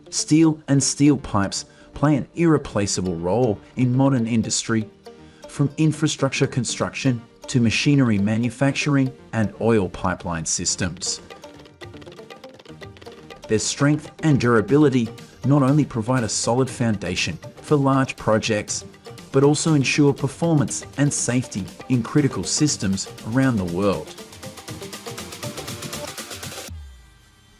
Steel and steel pipes play an irreplaceable role in modern industry, from infrastructure construction to machinery manufacturing and oil pipeline systems. Their strength and durability not only provide a solid foundation for large projects, but also ensure performance and safety in critical systems around the world.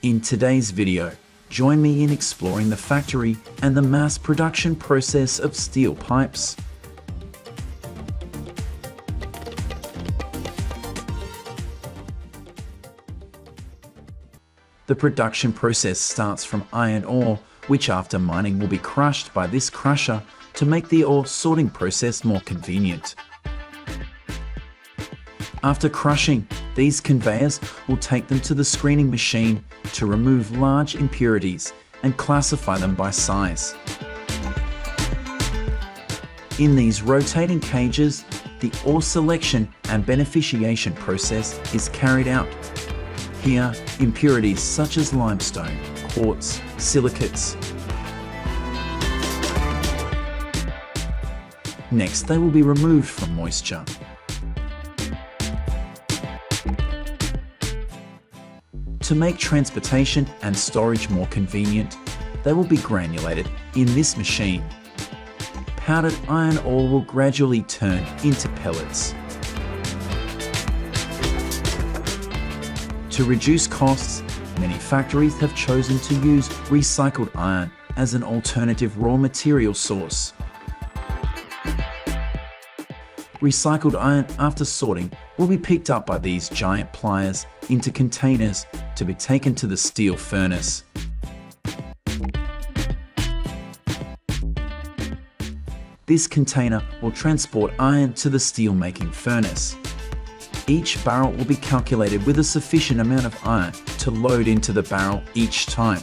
In today's video, join me in exploring the factory and the mass production process of steel pipes. The production process starts from iron ore, which after mining will be crushed by this crusher to make the ore sorting process more convenient. After crushing, these conveyors will take them to the screening machine to remove large impurities and classify them by size. In these rotating cages, the ore selection and beneficiation process is carried out. Here, impurities such as limestone, quartz, silicates. Next, they will be removed from moisture. To make transportation and storage more convenient, they will be granulated in this machine. Powdered iron ore will gradually turn into pellets. To reduce costs, many factories have chosen to use recycled iron as an alternative raw material source. Recycled iron, after sorting, will be picked up by these giant pliers into containers to be taken to the steel furnace. This container will transport iron to the steel-making furnace. Each barrel will be calculated with a sufficient amount of iron to load into the barrel each time.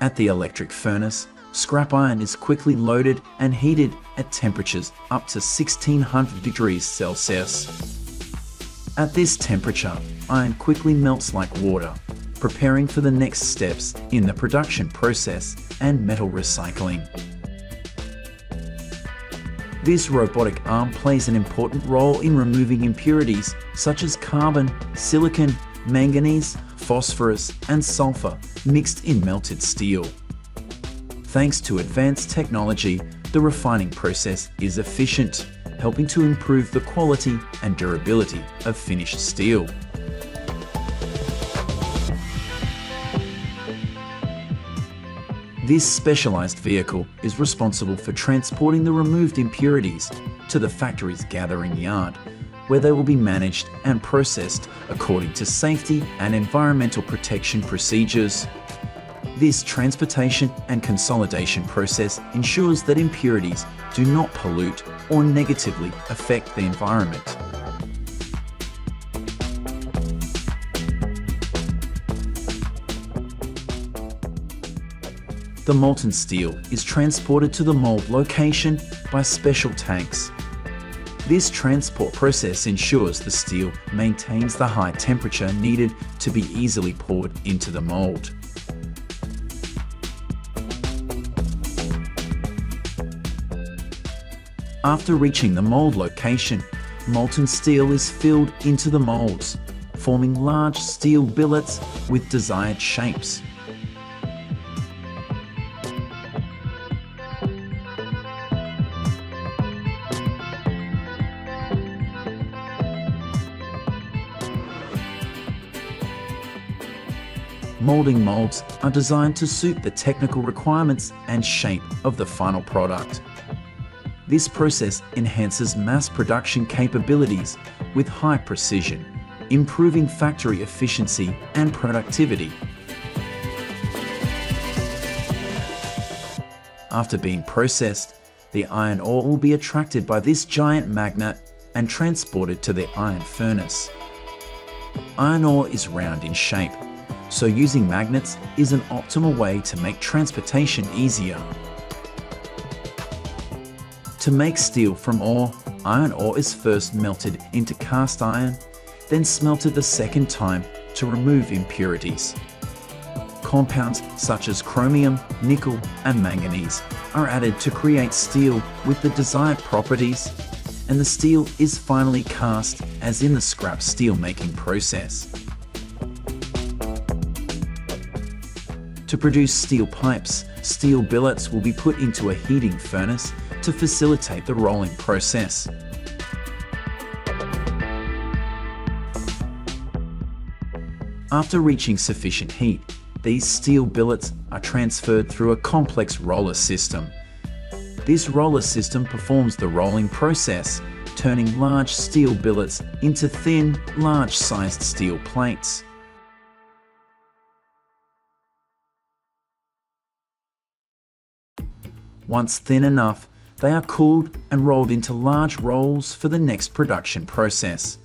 At the electric furnace, scrap iron is quickly loaded and heated at temperatures up to 1600 degrees Celsius. At this temperature, iron quickly melts like water, preparing for the next steps in the production process and metal recycling. This robotic arm plays an important role in removing impurities such as carbon, silicon, manganese, phosphorus, and sulfur mixed in melted steel. Thanks to advanced technology, the refining process is efficient, helping to improve the quality and durability of finished steel. This specialized vehicle is responsible for transporting the removed impurities to the factory's gathering yard, where they will be managed and processed according to safety and environmental protection procedures. This transportation and consolidation process ensures that impurities do not pollute or negatively affect the environment. The molten steel is transported to the mold location by special tanks. This transport process ensures the steel maintains the high temperature needed to be easily poured into the mold. After reaching the mold location, molten steel is filled into the molds, forming large steel billets with desired shapes. Molding molds are designed to suit the technical requirements and shape of the final product. This process enhances mass production capabilities with high precision, improving factory efficiency and productivity. After being processed, the iron ore will be attracted by this giant magnet and transported to the iron furnace. Iron ore is round in shape, so using magnets is an optimal way to make transportation easier. To make steel from ore, iron ore is first melted into cast iron, then smelted the second time to remove impurities. Compounds such as chromium, nickel, and manganese are added to create steel with the desired properties, and the steel is finally cast as in the scrap steel making process. To produce steel pipes, steel billets will be put into a heating furnace to facilitate the rolling process. After reaching sufficient heat, these steel billets are transferred through a complex roller system. This roller system performs the rolling process, turning large steel billets into thin, large-sized steel plates. Once thin enough, they are cooled and rolled into large rolls for the next production process.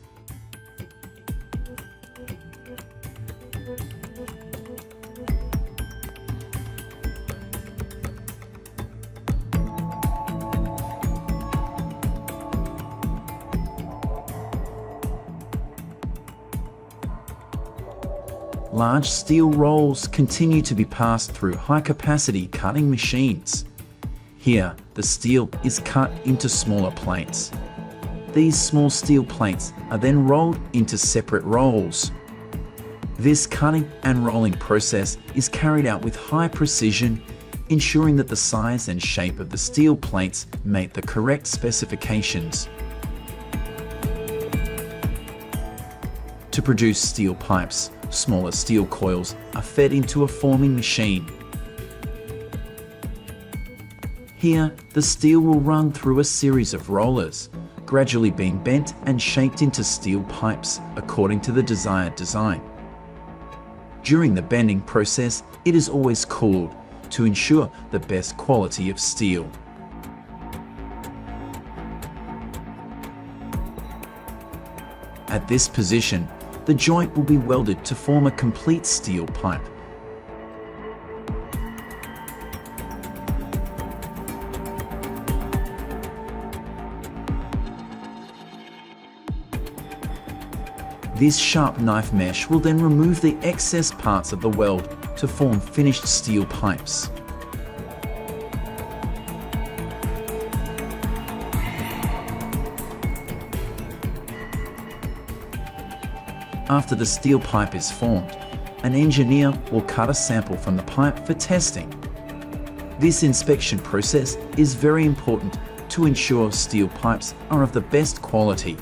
Large steel rolls continue to be passed through high-capacity cutting machines. Here, the steel is cut into smaller plates. These small steel plates are then rolled into separate rolls. This cutting and rolling process is carried out with high precision, ensuring that the size and shape of the steel plates meet the correct specifications. To produce steel pipes, smaller steel coils are fed into a forming machine. Here, the steel will run through a series of rollers, gradually being bent and shaped into steel pipes according to the desired design. During the bending process, it is always cooled to ensure the best quality of steel. At this position, the joint will be welded to form a complete steel pipe. This sharp knife mesh will then remove the excess parts of the weld to form finished steel pipes. After the steel pipe is formed, an engineer will cut a sample from the pipe for testing. This inspection process is very important to ensure steel pipes are of the best quality.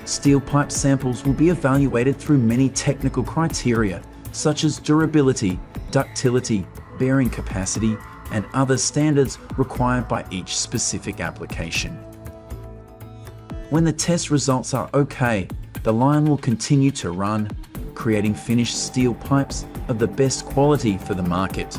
Steel pipe samples will be evaluated through many technical criteria, such as durability, ductility, bearing capacity, and other standards required by each specific application. When the test results are okay, the line will continue to run, creating finished steel pipes of the best quality for the market.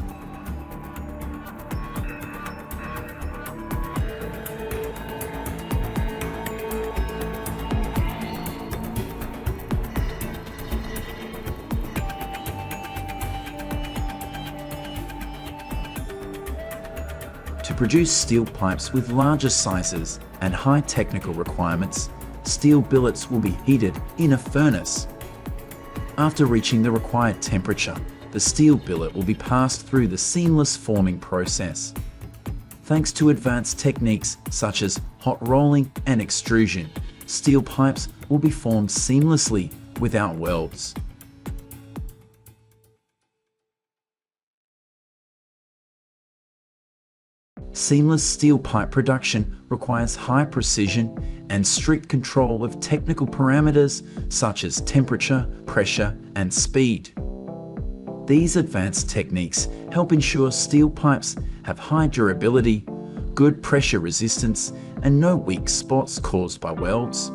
To produce steel pipes with larger sizes and high technical requirements, steel billets will be heated in a furnace. After reaching the required temperature, the steel billet will be passed through the seamless forming process. Thanks to advanced techniques such as hot rolling and extrusion, steel pipes will be formed seamlessly without welds. Seamless steel pipe production requires high precision and strict control of technical parameters such as temperature, pressure, and speed. These advanced techniques help ensure steel pipes have high durability, good pressure resistance, and no weak spots caused by welds.